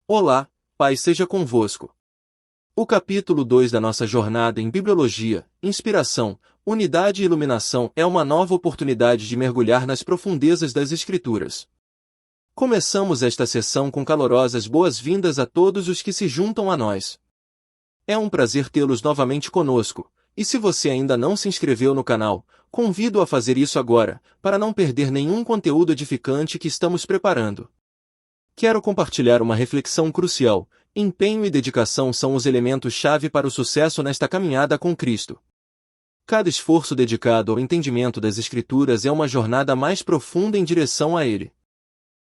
Olá, paz seja convosco. O capítulo 2 da nossa jornada em Bibliologia, Inspiração, Unidade e Iluminação é uma nova oportunidade de mergulhar nas profundezas das Escrituras. Começamos esta sessão com calorosas boas-vindas a todos os que se juntam a nós. É um prazer tê-los novamente conosco, e se você ainda não se inscreveu no canal, convido a fazer isso agora, para não perder nenhum conteúdo edificante que estamos preparando. Quero compartilhar uma reflexão crucial. Empenho e dedicação são os elementos-chave para o sucesso nesta caminhada com Cristo. Cada esforço dedicado ao entendimento das Escrituras é uma jornada mais profunda em direção a Ele.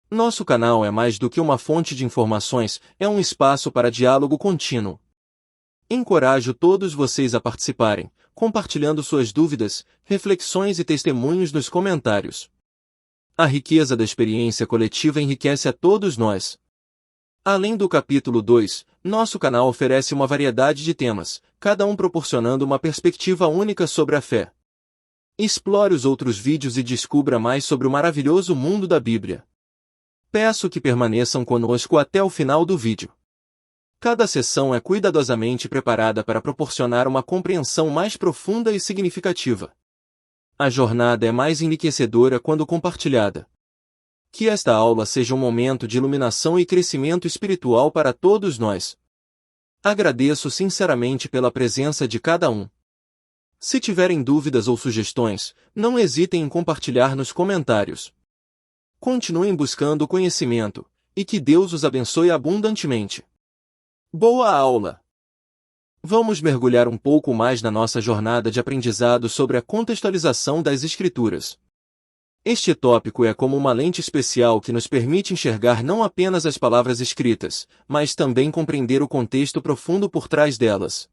Nosso canal é mais do que uma fonte de informações, é um espaço para diálogo contínuo. Encorajo todos vocês a participarem, compartilhando suas dúvidas, reflexões e testemunhos nos comentários. A riqueza da experiência coletiva enriquece a todos nós. Além do capítulo 2, nosso canal oferece uma variedade de temas, cada um proporcionando uma perspectiva única sobre a fé. Explore os outros vídeos e descubra mais sobre o maravilhoso mundo da Bíblia. Peço que permaneçam conosco até o final do vídeo. Cada sessão é cuidadosamente preparada para proporcionar uma compreensão mais profunda e significativa. A jornada é mais enriquecedora quando compartilhada. Que esta aula seja um momento de iluminação e crescimento espiritual para todos nós. Agradeço sinceramente pela presença de cada um. Se tiverem dúvidas ou sugestões, não hesitem em compartilhar nos comentários. Continuem buscando o conhecimento, e que Deus os abençoe abundantemente. Boa aula! Vamos mergulhar um pouco mais na nossa jornada de aprendizado sobre a contextualização das Escrituras. Este tópico é como uma lente especial que nos permite enxergar não apenas as palavras escritas, mas também compreender o contexto profundo por trás delas.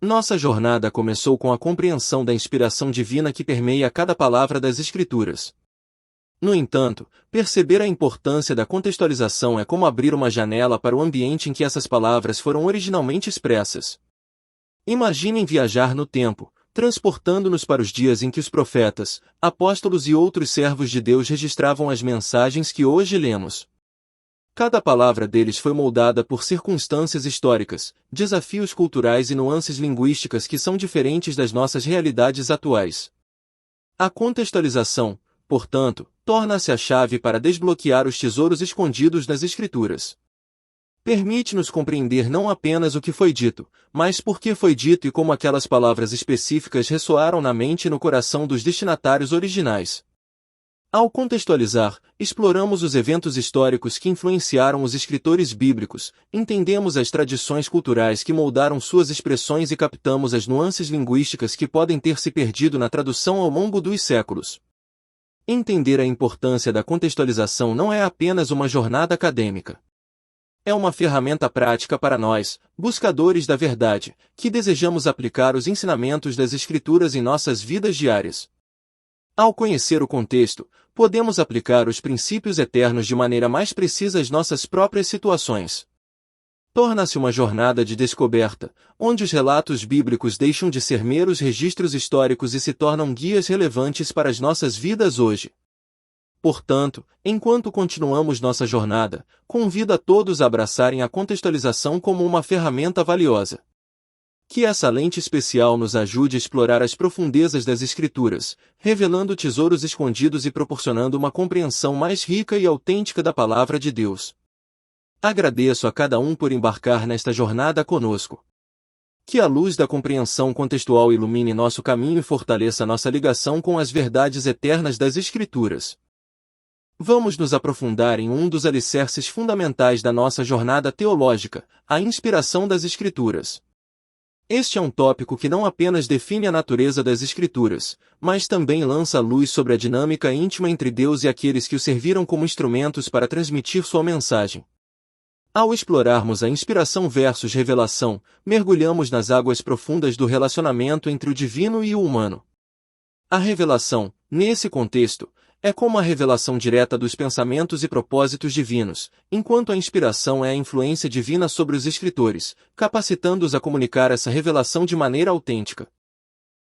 Nossa jornada começou com a compreensão da inspiração divina que permeia cada palavra das Escrituras. No entanto, perceber a importância da contextualização é como abrir uma janela para o ambiente em que essas palavras foram originalmente expressas. Imaginem viajar no tempo, transportando-nos para os dias em que os profetas, apóstolos e outros servos de Deus registravam as mensagens que hoje lemos. Cada palavra deles foi moldada por circunstâncias históricas, desafios culturais e nuances linguísticas que são diferentes das nossas realidades atuais. A contextualização, portanto, torna-se a chave para desbloquear os tesouros escondidos nas Escrituras. Permite-nos compreender não apenas o que foi dito, mas por que foi dito e como aquelas palavras específicas ressoaram na mente e no coração dos destinatários originais. Ao contextualizar, exploramos os eventos históricos que influenciaram os escritores bíblicos, entendemos as tradições culturais que moldaram suas expressões e captamos as nuances linguísticas que podem ter se perdido na tradução ao longo dos séculos. Entender a importância da contextualização não é apenas uma jornada acadêmica. É uma ferramenta prática para nós, buscadores da verdade, que desejamos aplicar os ensinamentos das Escrituras em nossas vidas diárias. Ao conhecer o contexto, podemos aplicar os princípios eternos de maneira mais precisa às nossas próprias situações. Torna-se uma jornada de descoberta, onde os relatos bíblicos deixam de ser meros registros históricos e se tornam guias relevantes para as nossas vidas hoje. Portanto, enquanto continuamos nossa jornada, convido a todos a abraçarem a contextualização como uma ferramenta valiosa. Que essa lente especial nos ajude a explorar as profundezas das Escrituras, revelando tesouros escondidos e proporcionando uma compreensão mais rica e autêntica da Palavra de Deus. Agradeço a cada um por embarcar nesta jornada conosco. Que a luz da compreensão contextual ilumine nosso caminho e fortaleça nossa ligação com as verdades eternas das Escrituras. Vamos nos aprofundar em um dos alicerces fundamentais da nossa jornada teológica, a inspiração das Escrituras. Este é um tópico que não apenas define a natureza das Escrituras, mas também lança luz sobre a dinâmica íntima entre Deus e aqueles que o serviram como instrumentos para transmitir sua mensagem. Ao explorarmos a inspiração versus revelação, mergulhamos nas águas profundas do relacionamento entre o divino e o humano. A revelação, nesse contexto, é como a revelação direta dos pensamentos e propósitos divinos, enquanto a inspiração é a influência divina sobre os escritores, capacitando-os a comunicar essa revelação de maneira autêntica.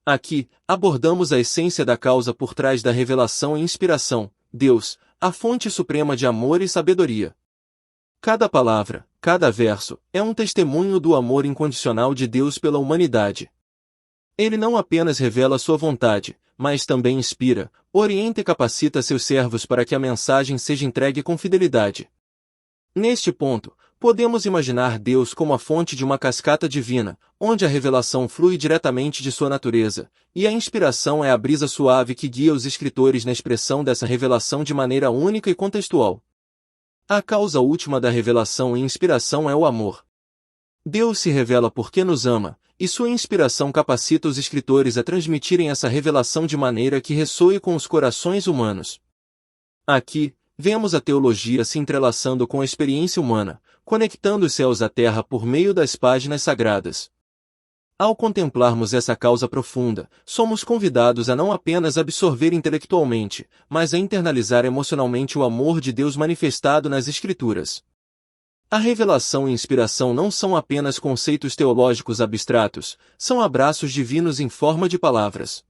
Aqui, abordamos a essência da causa por trás da revelação e inspiração, Deus, a fonte suprema de amor e sabedoria. Cada palavra, cada verso, é um testemunho do amor incondicional de Deus pela humanidade. Ele não apenas revela sua vontade, mas também inspira, orienta e capacita seus servos para que a mensagem seja entregue com fidelidade. Neste ponto, podemos imaginar Deus como a fonte de uma cascata divina, onde a revelação flui diretamente de sua natureza, e a inspiração é a brisa suave que guia os escritores na expressão dessa revelação de maneira única e contextual. A causa última da revelação e inspiração é o amor. Deus se revela porque nos ama, e sua inspiração capacita os escritores a transmitirem essa revelação de maneira que ressoe com os corações humanos. Aqui, vemos a teologia se entrelaçando com a experiência humana, conectando os céus à terra por meio das páginas sagradas. Ao contemplarmos essa causa profunda, somos convidados a não apenas absorver intelectualmente, mas a internalizar emocionalmente o amor de Deus manifestado nas Escrituras. A revelação e inspiração não são apenas conceitos teológicos abstratos, são abraços divinos em forma de palavras.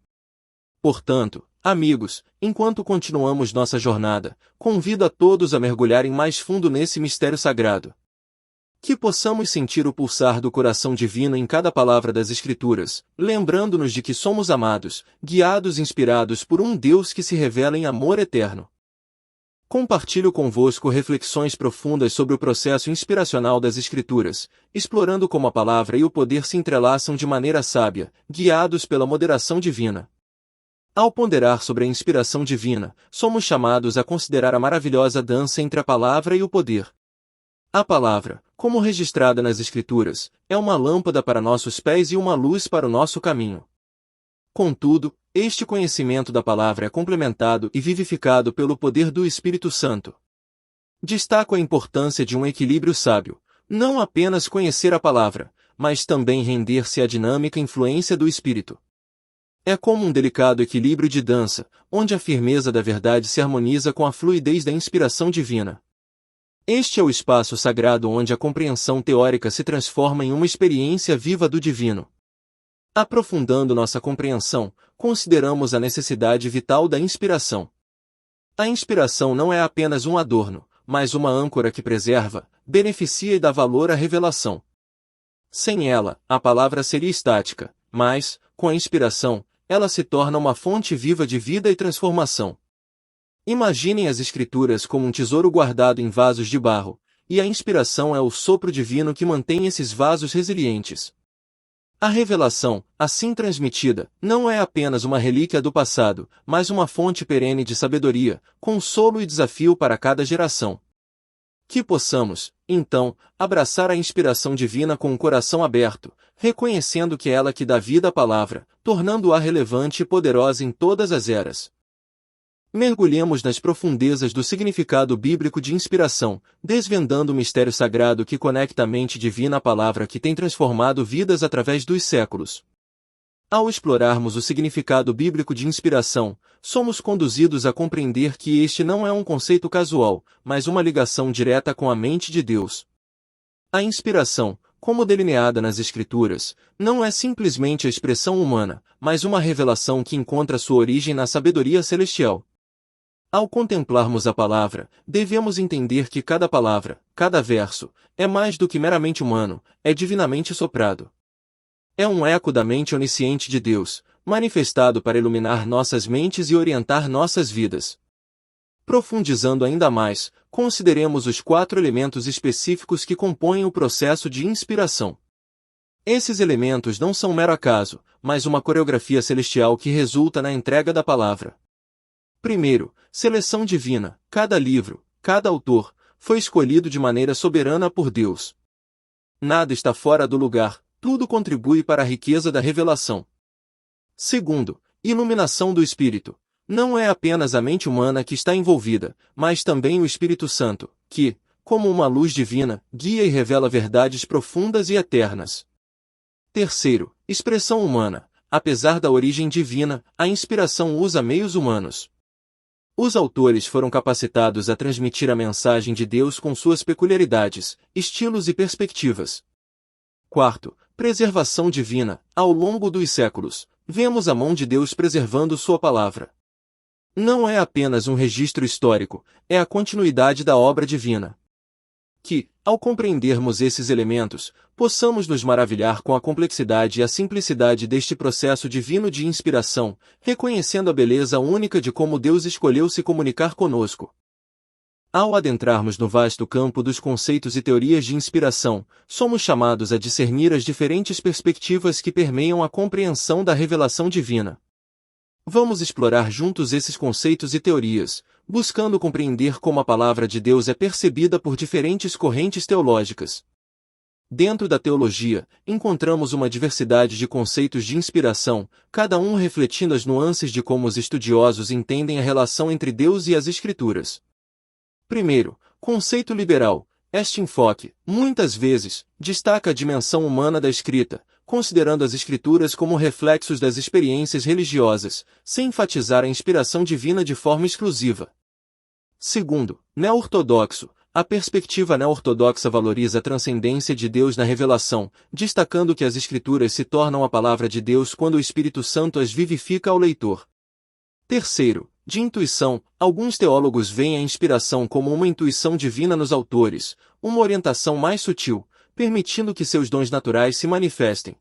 Portanto, amigos, enquanto continuamos nossa jornada, convido a todos a mergulharem mais fundo nesse mistério sagrado. Que possamos sentir o pulsar do coração divino em cada palavra das Escrituras, lembrando-nos de que somos amados, guiados e inspirados por um Deus que se revela em amor eterno. Compartilho convosco reflexões profundas sobre o processo inspiracional das Escrituras, explorando como a palavra e o poder se entrelaçam de maneira sábia, guiados pela moderação divina. Ao ponderar sobre a inspiração divina, somos chamados a considerar a maravilhosa dança entre a palavra e o poder. A palavra, como registrada nas Escrituras, é uma lâmpada para nossos pés e uma luz para o nosso caminho. Contudo, este conhecimento da palavra é complementado e vivificado pelo poder do Espírito Santo. Destaco a importância de um equilíbrio sábio, não apenas conhecer a palavra, mas também render-se à dinâmica influência do Espírito. É como um delicado equilíbrio de dança, onde a firmeza da verdade se harmoniza com a fluidez da inspiração divina. Este é o espaço sagrado onde a compreensão teórica se transforma em uma experiência viva do divino. Aprofundando nossa compreensão, consideramos a necessidade vital da inspiração. A inspiração não é apenas um adorno, mas uma âncora que preserva, beneficia e dá valor à revelação. Sem ela, a palavra seria estática, mas, com a inspiração, ela se torna uma fonte viva de vida e transformação. Imaginem as Escrituras como um tesouro guardado em vasos de barro, e a inspiração é o sopro divino que mantém esses vasos resilientes. A revelação, assim transmitida, não é apenas uma relíquia do passado, mas uma fonte perene de sabedoria, consolo e desafio para cada geração. Que possamos, então, abraçar a inspiração divina com o coração aberto, reconhecendo que é ela que dá vida à palavra, tornando-a relevante e poderosa em todas as eras. Mergulhemos nas profundezas do significado bíblico de inspiração, desvendando o mistério sagrado que conecta a mente divina à palavra que tem transformado vidas através dos séculos. Ao explorarmos o significado bíblico de inspiração, somos conduzidos a compreender que este não é um conceito casual, mas uma ligação direta com a mente de Deus. A inspiração, como delineada nas Escrituras, não é simplesmente a expressão humana, mas uma revelação que encontra sua origem na sabedoria celestial. Ao contemplarmos a palavra, devemos entender que cada palavra, cada verso, é mais do que meramente humano, é divinamente soprado. É um eco da mente onisciente de Deus, manifestado para iluminar nossas mentes e orientar nossas vidas. Profundizando ainda mais, consideremos os 4 elementos específicos que compõem o processo de inspiração. Esses elementos não são mero acaso, mas uma coreografia celestial que resulta na entrega da palavra. Primeiro, seleção divina. Cada livro, cada autor, foi escolhido de maneira soberana por Deus. Nada está fora do lugar, tudo contribui para a riqueza da revelação. Segundo, iluminação do Espírito. Não é apenas a mente humana que está envolvida, mas também o Espírito Santo, que, como uma luz divina, guia e revela verdades profundas e eternas. Terceiro, expressão humana. Apesar da origem divina, a inspiração usa meios humanos. Os autores foram capacitados a transmitir a mensagem de Deus com suas peculiaridades, estilos e perspectivas. Quarto, preservação divina. Ao longo dos séculos, vemos a mão de Deus preservando sua palavra. Não é apenas um registro histórico, é a continuidade da obra divina. que, ao compreendermos esses elementos, possamos nos maravilhar com a complexidade e a simplicidade deste processo divino de inspiração, reconhecendo a beleza única de como Deus escolheu se comunicar conosco. Ao adentrarmos no vasto campo dos conceitos e teorias de inspiração, somos chamados a discernir as diferentes perspectivas que permeiam a compreensão da revelação divina. Vamos explorar juntos esses conceitos e teorias, buscando compreender como a palavra de Deus é percebida por diferentes correntes teológicas. Dentro da teologia, encontramos uma diversidade de conceitos de inspiração, cada um refletindo as nuances de como os estudiosos entendem a relação entre Deus e as Escrituras. Primeiro, conceito liberal. Este enfoque, muitas vezes, destaca a dimensão humana da escrita, considerando as Escrituras como reflexos das experiências religiosas, sem enfatizar a inspiração divina de forma exclusiva. Segundo, neo-ortodoxo. A perspectiva neo-ortodoxa valoriza a transcendência de Deus na revelação, destacando que as Escrituras se tornam a palavra de Deus quando o Espírito Santo as vivifica ao leitor. Terceiro, de intuição. Alguns teólogos veem a inspiração como uma intuição divina nos autores, uma orientação mais sutil, permitindo que seus dons naturais se manifestem.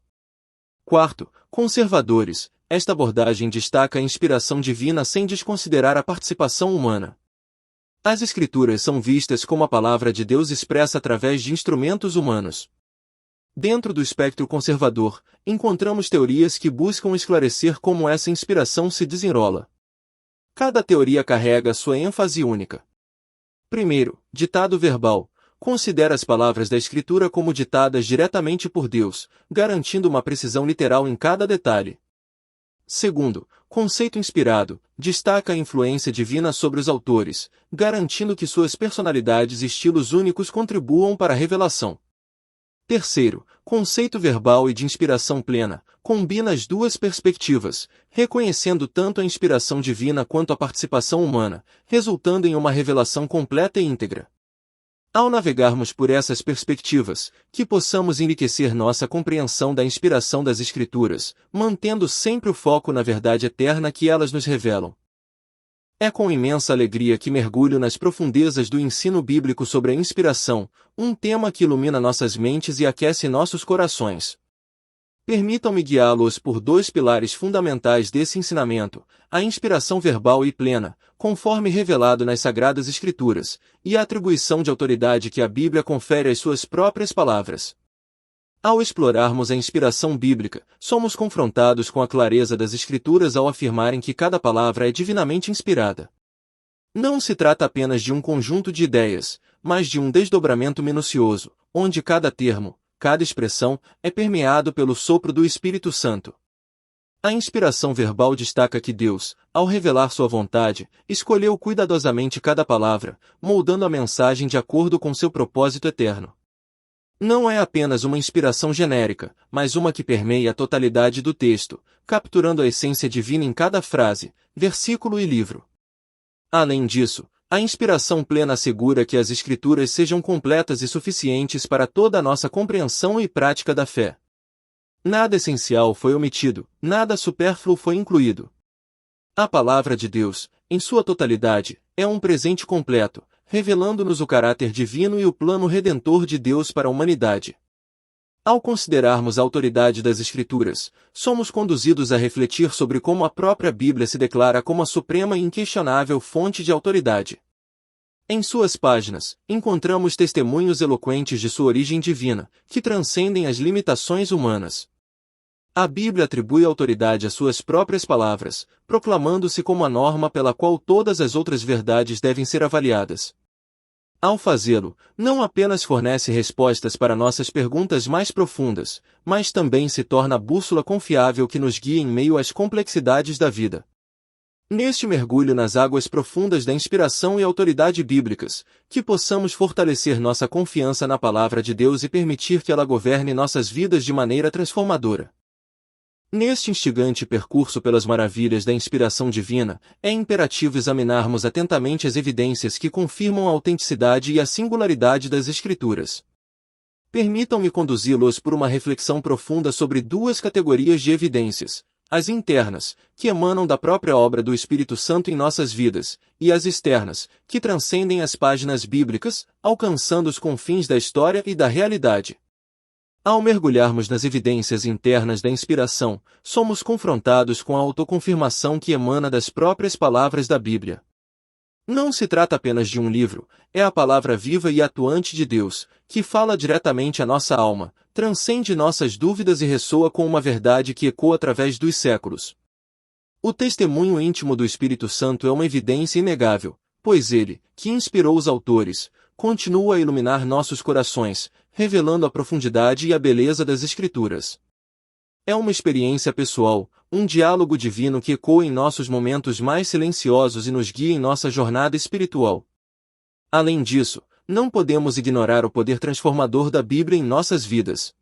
Quarto, conservadores. Esta abordagem destaca a inspiração divina sem desconsiderar a participação humana. As Escrituras são vistas como a palavra de Deus expressa através de instrumentos humanos. Dentro do espectro conservador, encontramos teorias que buscam esclarecer como essa inspiração se desenrola. Cada teoria carrega sua ênfase única. Primeiro, ditado verbal. Considera as palavras da Escritura como ditadas diretamente por Deus, garantindo uma precisão literal em cada detalhe. Segundo, conceito inspirado. Destaca a influência divina sobre os autores, garantindo que suas personalidades e estilos únicos contribuam para a revelação. Terceiro, conceito verbal e de inspiração plena. Combina as duas perspectivas, reconhecendo tanto a inspiração divina quanto a participação humana, resultando em uma revelação completa e íntegra. Ao navegarmos por essas perspectivas, que possamos enriquecer nossa compreensão da inspiração das Escrituras, mantendo sempre o foco na verdade eterna que elas nos revelam. É com imensa alegria que mergulho nas profundezas do ensino bíblico sobre a inspiração, um tema que ilumina nossas mentes e aquece nossos corações. Permitam-me guiá-los por dois pilares fundamentais desse ensinamento, a inspiração verbal e plena, conforme revelado nas Sagradas Escrituras, e a atribuição de autoridade que a Bíblia confere às suas próprias palavras. Ao explorarmos a inspiração bíblica, somos confrontados com a clareza das Escrituras ao afirmarem que cada palavra é divinamente inspirada. Não se trata apenas de um conjunto de ideias, mas de um desdobramento minucioso, onde cada termo, cada expressão, é permeado pelo sopro do Espírito Santo. A inspiração verbal destaca que Deus, ao revelar sua vontade, escolheu cuidadosamente cada palavra, moldando a mensagem de acordo com seu propósito eterno. Não é apenas uma inspiração genérica, mas uma que permeia a totalidade do texto, capturando a essência divina em cada frase, versículo e livro. Além disso, a inspiração plena assegura que as Escrituras sejam completas e suficientes para toda a nossa compreensão e prática da fé. Nada essencial foi omitido, nada supérfluo foi incluído. A palavra de Deus, em sua totalidade, é um presente completo, revelando-nos o caráter divino e o plano redentor de Deus para a humanidade. Ao considerarmos a autoridade das Escrituras, somos conduzidos a refletir sobre como a própria Bíblia se declara como a suprema e inquestionável fonte de autoridade. Em suas páginas, encontramos testemunhos eloquentes de sua origem divina, que transcendem as limitações humanas. A Bíblia atribui autoridade às suas próprias palavras, proclamando-se como a norma pela qual todas as outras verdades devem ser avaliadas. Ao fazê-lo, não apenas fornece respostas para nossas perguntas mais profundas, mas também se torna a bússola confiável que nos guia em meio às complexidades da vida. Neste mergulho nas águas profundas da inspiração e autoridade bíblicas, que possamos fortalecer nossa confiança na palavra de Deus e permitir que ela governe nossas vidas de maneira transformadora. Neste instigante percurso pelas maravilhas da inspiração divina, é imperativo examinarmos atentamente as evidências que confirmam a autenticidade e a singularidade das Escrituras. Permitam-me conduzi-los por uma reflexão profunda sobre duas categorias de evidências, as internas, que emanam da própria obra do Espírito Santo em nossas vidas, e as externas, que transcendem as páginas bíblicas, alcançando os confins da história e da realidade. Ao mergulharmos nas evidências internas da inspiração, somos confrontados com a autoconfirmação que emana das próprias palavras da Bíblia. Não se trata apenas de um livro, é a palavra viva e atuante de Deus, que fala diretamente à nossa alma, transcende nossas dúvidas e ressoa com uma verdade que ecoa através dos séculos. O testemunho íntimo do Espírito Santo é uma evidência inegável, pois ele, que inspirou os autores, continua a iluminar nossos corações, revelando a profundidade e a beleza das Escrituras. É uma experiência pessoal, um diálogo divino que ecoa em nossos momentos mais silenciosos e nos guia em nossa jornada espiritual. Além disso, não podemos ignorar o poder transformador da Bíblia em nossas vidas.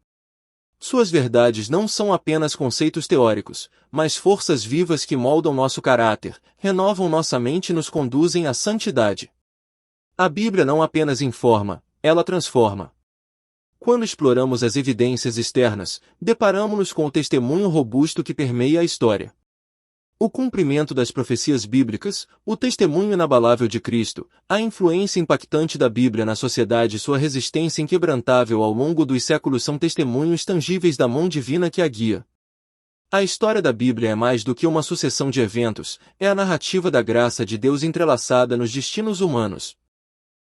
Suas verdades não são apenas conceitos teóricos, mas forças vivas que moldam nosso caráter, renovam nossa mente e nos conduzem à santidade. A Bíblia não apenas informa, ela transforma. Quando exploramos as evidências externas, deparamos-nos com o testemunho robusto que permeia a história. O cumprimento das profecias bíblicas, o testemunho inabalável de Cristo, a influência impactante da Bíblia na sociedade e sua resistência inquebrantável ao longo dos séculos são testemunhos tangíveis da mão divina que a guia. A história da Bíblia é mais do que uma sucessão de eventos, é a narrativa da graça de Deus entrelaçada nos destinos humanos.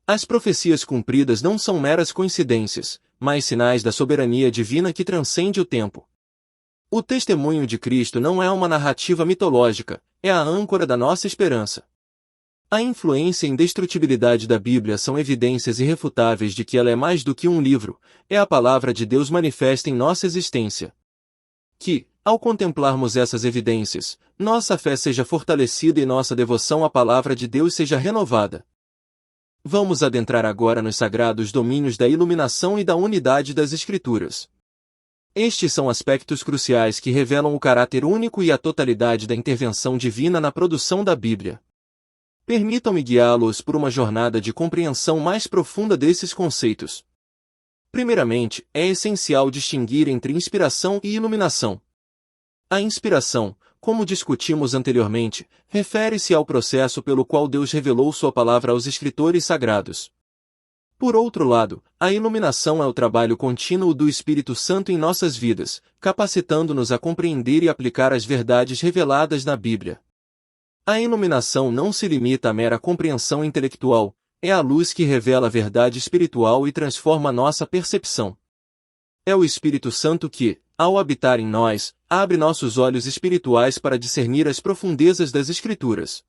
As profecias cumpridas não são meras coincidências, mas sinais da soberania divina que transcende o tempo. O testemunho de Cristo não é uma narrativa mitológica, é a âncora da nossa esperança. A influência e indestrutibilidade da Bíblia são evidências irrefutáveis de que ela é mais do que um livro, é a palavra de Deus manifesta em nossa existência. Que, ao contemplarmos essas evidências, nossa fé seja fortalecida e nossa devoção à palavra de Deus seja renovada. Vamos adentrar agora nos sagrados domínios da iluminação e da unidade das Escrituras. Estes são aspectos cruciais que revelam o caráter único e a totalidade da intervenção divina na produção da Bíblia. Permitam-me guiá-los por uma jornada de compreensão mais profunda desses conceitos. Primeiramente, é essencial distinguir entre inspiração e iluminação. A inspiração, como discutimos anteriormente, refere-se ao processo pelo qual Deus revelou sua palavra aos escritores sagrados. Por outro lado, a iluminação é o trabalho contínuo do Espírito Santo em nossas vidas, capacitando-nos a compreender e aplicar as verdades reveladas na Bíblia. A iluminação não se limita à mera compreensão intelectual, é a luz que revela a verdade espiritual e transforma nossa percepção. É o Espírito Santo que, ao habitar em nós, abre nossos olhos espirituais para discernir as profundezas das Escrituras.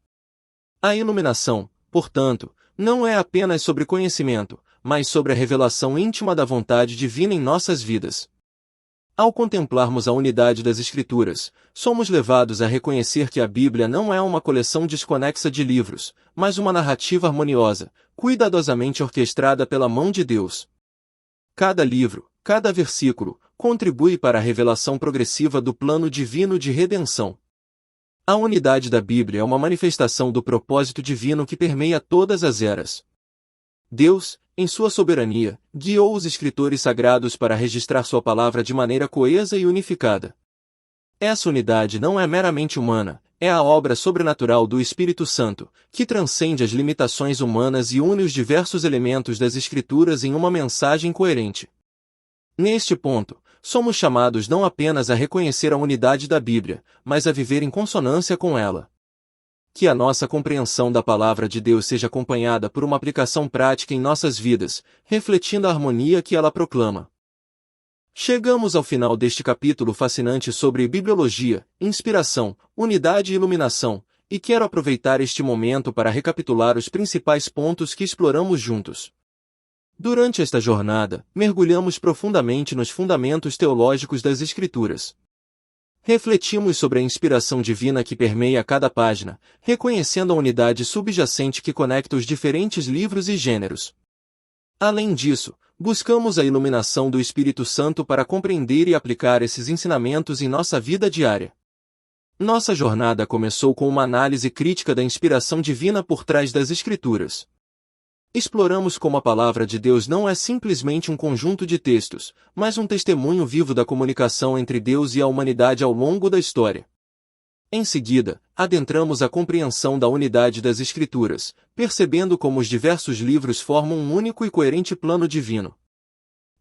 A iluminação, portanto, não é apenas sobre conhecimento, mas sobre a revelação íntima da vontade divina em nossas vidas. Ao contemplarmos a unidade das Escrituras, somos levados a reconhecer que a Bíblia não é uma coleção desconexa de livros, mas uma narrativa harmoniosa, cuidadosamente orquestrada pela mão de Deus. Cada livro, cada versículo, contribui para a revelação progressiva do plano divino de redenção. A unidade da Bíblia é uma manifestação do propósito divino que permeia todas as eras. Deus, em sua soberania, guiou os escritores sagrados para registrar sua palavra de maneira coesa e unificada. Essa unidade não é meramente humana, é a obra sobrenatural do Espírito Santo, que transcende as limitações humanas e une os diversos elementos das Escrituras em uma mensagem coerente. Neste ponto, somos chamados não apenas a reconhecer a unidade da Bíblia, mas a viver em consonância com ela. Que a nossa compreensão da palavra de Deus seja acompanhada por uma aplicação prática em nossas vidas, refletindo a harmonia que ela proclama. Chegamos ao final deste capítulo fascinante sobre bibliologia, inspiração, unidade e iluminação, e quero aproveitar este momento para recapitular os principais pontos que exploramos juntos. Durante esta jornada, mergulhamos profundamente nos fundamentos teológicos das Escrituras. Refletimos sobre a inspiração divina que permeia cada página, reconhecendo a unidade subjacente que conecta os diferentes livros e gêneros. Além disso, buscamos a iluminação do Espírito Santo para compreender e aplicar esses ensinamentos em nossa vida diária. Nossa jornada começou com uma análise crítica da inspiração divina por trás das Escrituras. Exploramos como a palavra de Deus não é simplesmente um conjunto de textos, mas um testemunho vivo da comunicação entre Deus e a humanidade ao longo da história. Em seguida, adentramos a compreensão da unidade das Escrituras, percebendo como os diversos livros formam um único e coerente plano divino.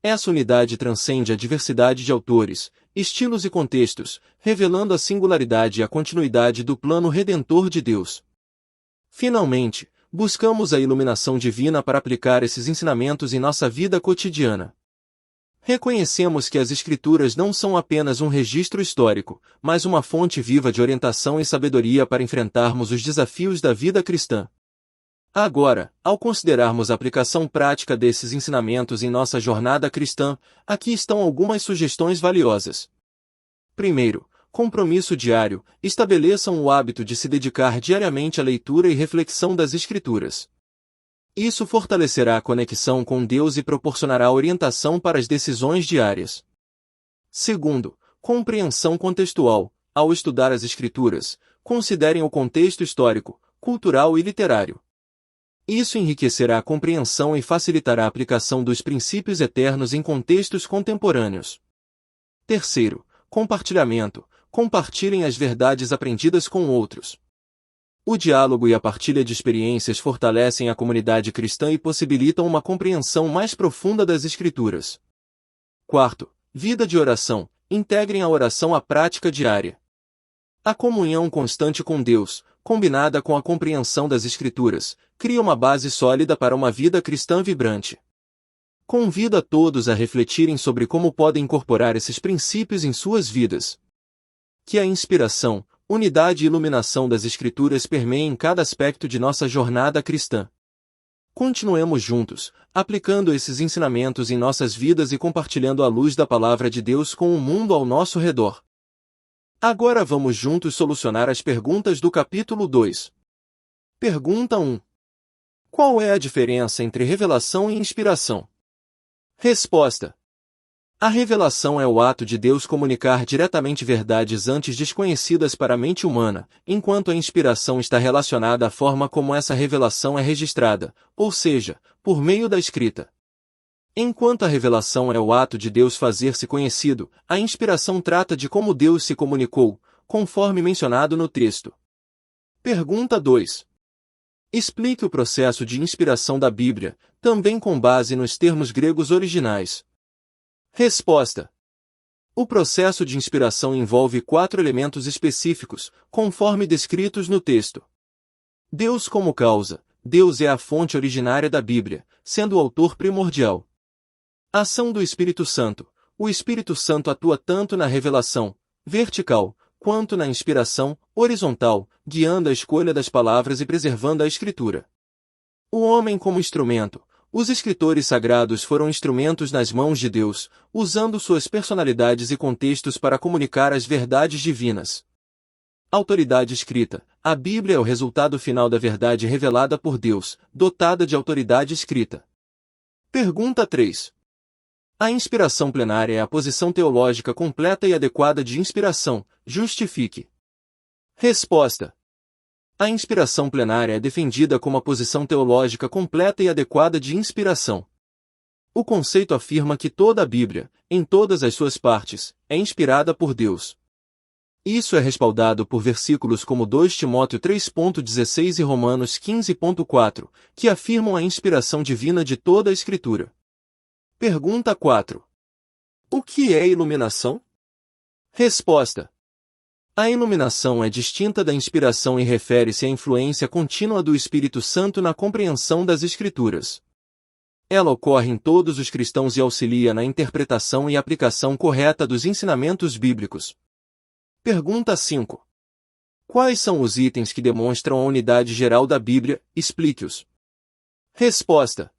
Essa unidade transcende a diversidade de autores, estilos e contextos, revelando a singularidade e a continuidade do plano redentor de Deus. Finalmente, buscamos a iluminação divina para aplicar esses ensinamentos em nossa vida cotidiana. Reconhecemos que as Escrituras não são apenas um registro histórico, mas uma fonte viva de orientação e sabedoria para enfrentarmos os desafios da vida cristã. Agora, ao considerarmos a aplicação prática desses ensinamentos em nossa jornada cristã, aqui estão algumas sugestões valiosas. Primeiro, compromisso diário. Estabeleçam o hábito de se dedicar diariamente à leitura e reflexão das Escrituras. Isso fortalecerá a conexão com Deus e proporcionará orientação para as decisões diárias. Segundo, compreensão contextual. Ao estudar as Escrituras, considerem o contexto histórico, cultural e literário. Isso enriquecerá a compreensão e facilitará a aplicação dos princípios eternos em contextos contemporâneos. Terceiro, compartilhamento. Compartilhem as verdades aprendidas com outros. O diálogo e a partilha de experiências fortalecem a comunidade cristã e possibilitam uma compreensão mais profunda das Escrituras. Quarto, vida de oração. Integrem a oração à prática diária. A comunhão constante com Deus, combinada com a compreensão das Escrituras, cria uma base sólida para uma vida cristã vibrante. Convido a todos a refletirem sobre como podem incorporar esses princípios em suas vidas. Que a inspiração, unidade e iluminação das Escrituras permeiem cada aspecto de nossa jornada cristã. Continuemos juntos, aplicando esses ensinamentos em nossas vidas e compartilhando a luz da Palavra de Deus com o mundo ao nosso redor. Agora vamos juntos solucionar as perguntas do capítulo 2. Pergunta 1. Qual é a diferença entre revelação e inspiração? Resposta. A revelação é o ato de Deus comunicar diretamente verdades antes desconhecidas para a mente humana, enquanto a inspiração está relacionada à forma como essa revelação é registrada, ou seja, por meio da escrita. Enquanto a revelação é o ato de Deus fazer-se conhecido, a inspiração trata de como Deus se comunicou, conforme mencionado no texto. Pergunta 2. Explique o processo de inspiração da Bíblia, também com base nos termos gregos originais. Resposta. O processo de inspiração envolve 4 elementos específicos, conforme descritos no texto. Deus como causa. Deus é a fonte originária da Bíblia, sendo o autor primordial. Ação do Espírito Santo. O Espírito Santo atua tanto na revelação, vertical, quanto na inspiração, horizontal, guiando a escolha das palavras e preservando a Escritura. O homem como instrumento. Os escritores sagrados foram instrumentos nas mãos de Deus, usando suas personalidades e contextos para comunicar as verdades divinas. Autoridade escrita. A Bíblia é o resultado final da verdade revelada por Deus, dotada de autoridade escrita. Pergunta 3. A inspiração plenária é a posição teológica completa e adequada de inspiração. Justifique. Resposta. A inspiração plenária é defendida como a posição teológica completa e adequada de inspiração. O conceito afirma que toda a Bíblia, em todas as suas partes, é inspirada por Deus. Isso é respaldado por versículos como 2 Timóteo 3.16 e Romanos 15.4, que afirmam a inspiração divina de toda a Escritura. Pergunta 4. O que é iluminação? Resposta. A iluminação é distinta da inspiração e refere-se à influência contínua do Espírito Santo na compreensão das Escrituras. Ela ocorre em todos os cristãos e auxilia na interpretação e aplicação correta dos ensinamentos bíblicos. Pergunta 5. Quais são os itens que demonstram a unidade geral da Bíblia? Explique-os. Resposta.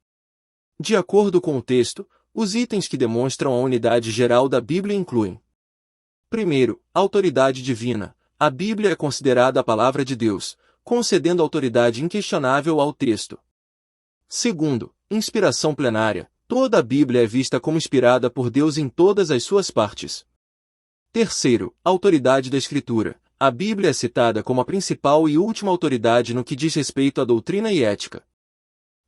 De acordo com o texto, os itens que demonstram a unidade geral da Bíblia incluem: primeiro, autoridade divina. A Bíblia é considerada a palavra de Deus, concedendo autoridade inquestionável ao texto. Segundo, inspiração plenária. Toda a Bíblia é vista como inspirada por Deus em todas as suas partes. Terceiro, autoridade da Escritura. A Bíblia é citada como a principal e última autoridade no que diz respeito à doutrina e ética.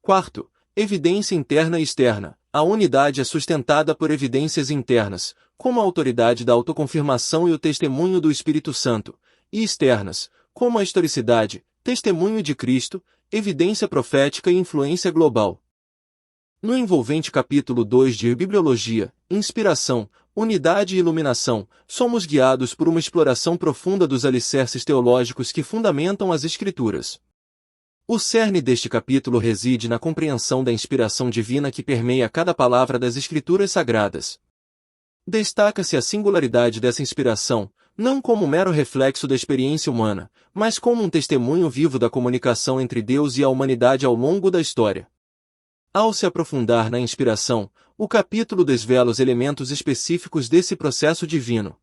Quarto, evidência interna e externa. A unidade é sustentada por evidências internas, como a autoridade da autoconfirmação e o testemunho do Espírito Santo, e externas, como a historicidade, testemunho de Cristo, evidência profética e influência global. No envolvente capítulo 2 de Bibliologia, Inspiração, Unidade e Iluminação, somos guiados por uma exploração profunda dos alicerces teológicos que fundamentam as Escrituras. O cerne deste capítulo reside na compreensão da inspiração divina que permeia cada palavra das Escrituras Sagradas. Destaca-se a singularidade dessa inspiração, não como mero reflexo da experiência humana, mas como um testemunho vivo da comunicação entre Deus e a humanidade ao longo da história. Ao se aprofundar na inspiração, o capítulo desvela os elementos específicos desse processo divino.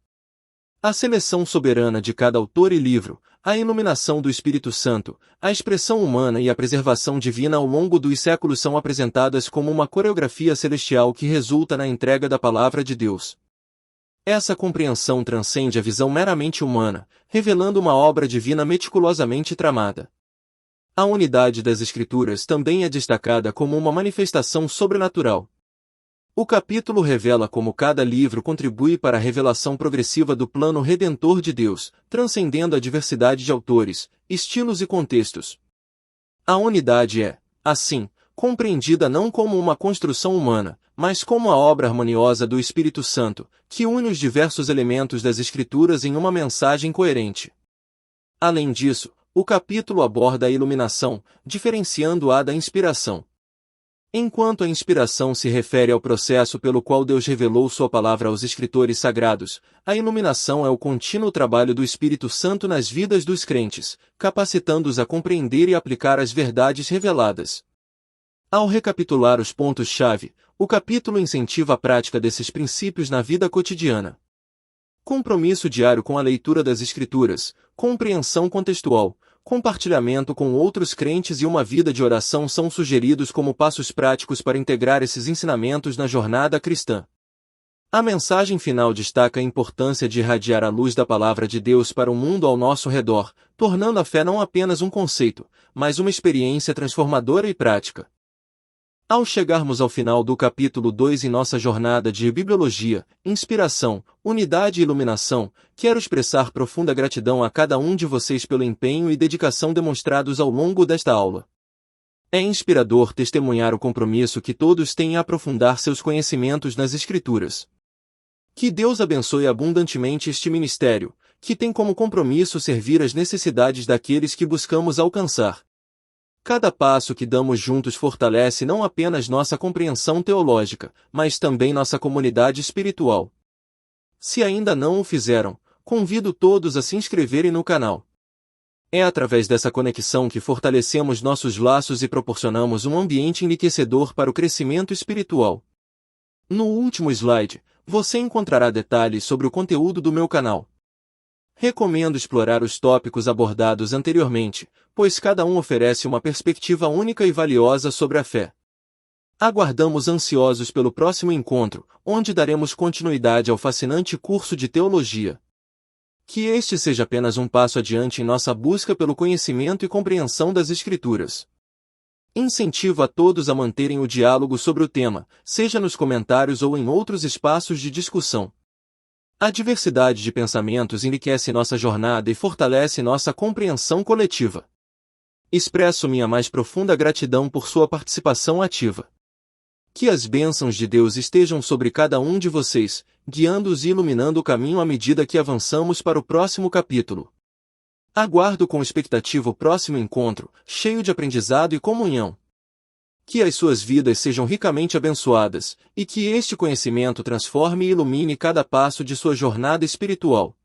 A seleção soberana de cada autor e livro, a iluminação do Espírito Santo, a expressão humana e a preservação divina ao longo dos séculos são apresentadas como uma coreografia celestial que resulta na entrega da palavra de Deus. Essa compreensão transcende a visão meramente humana, revelando uma obra divina meticulosamente tramada. A unidade das Escrituras também é destacada como uma manifestação sobrenatural. O capítulo revela como cada livro contribui para a revelação progressiva do plano redentor de Deus, transcendendo a diversidade de autores, estilos e contextos. A unidade é, assim, compreendida não como uma construção humana, mas como a obra harmoniosa do Espírito Santo, que une os diversos elementos das Escrituras em uma mensagem coerente. Além disso, o capítulo aborda a iluminação, diferenciando-a da inspiração. Enquanto a inspiração se refere ao processo pelo qual Deus revelou sua palavra aos escritores sagrados, a iluminação é o contínuo trabalho do Espírito Santo nas vidas dos crentes, capacitando-os a compreender e aplicar as verdades reveladas. Ao recapitular os pontos-chave, o capítulo incentiva a prática desses princípios na vida cotidiana. Compromisso diário com a leitura das Escrituras, compreensão contextual, compartilhamento com outros crentes e uma vida de oração são sugeridos como passos práticos para integrar esses ensinamentos na jornada cristã. A mensagem final destaca a importância de irradiar a luz da palavra de Deus para o mundo ao nosso redor, tornando a fé não apenas um conceito, mas uma experiência transformadora e prática. Ao chegarmos ao final do capítulo 2 em nossa jornada de Bibliologia, Inspiração, Unidade e Iluminação, quero expressar profunda gratidão a cada um de vocês pelo empenho e dedicação demonstrados ao longo desta aula. É inspirador testemunhar o compromisso que todos têm em aprofundar seus conhecimentos nas Escrituras. Que Deus abençoe abundantemente este ministério, que tem como compromisso servir às necessidades daqueles que buscamos alcançar. Cada passo que damos juntos fortalece não apenas nossa compreensão teológica, mas também nossa comunidade espiritual. Se ainda não o fizeram, convido todos a se inscreverem no canal. É através dessa conexão que fortalecemos nossos laços e proporcionamos um ambiente enriquecedor para o crescimento espiritual. No último slide, você encontrará detalhes sobre o conteúdo do meu canal. Recomendo explorar os tópicos abordados anteriormente, pois cada um oferece uma perspectiva única e valiosa sobre a fé. Aguardamos ansiosos pelo próximo encontro, onde daremos continuidade ao fascinante curso de teologia. Que este seja apenas um passo adiante em nossa busca pelo conhecimento e compreensão das Escrituras. Incentivo a todos a manterem o diálogo sobre o tema, seja nos comentários ou em outros espaços de discussão. A diversidade de pensamentos enriquece nossa jornada e fortalece nossa compreensão coletiva. Expresso minha mais profunda gratidão por sua participação ativa. Que as bênçãos de Deus estejam sobre cada um de vocês, guiando-os e iluminando o caminho à medida que avançamos para o próximo capítulo. Aguardo com expectativa o próximo encontro, cheio de aprendizado e comunhão. Que as suas vidas sejam ricamente abençoadas, e que este conhecimento transforme e ilumine cada passo de sua jornada espiritual.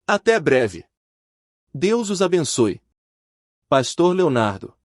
Até breve. Deus os abençoe. Pastor Leonardo.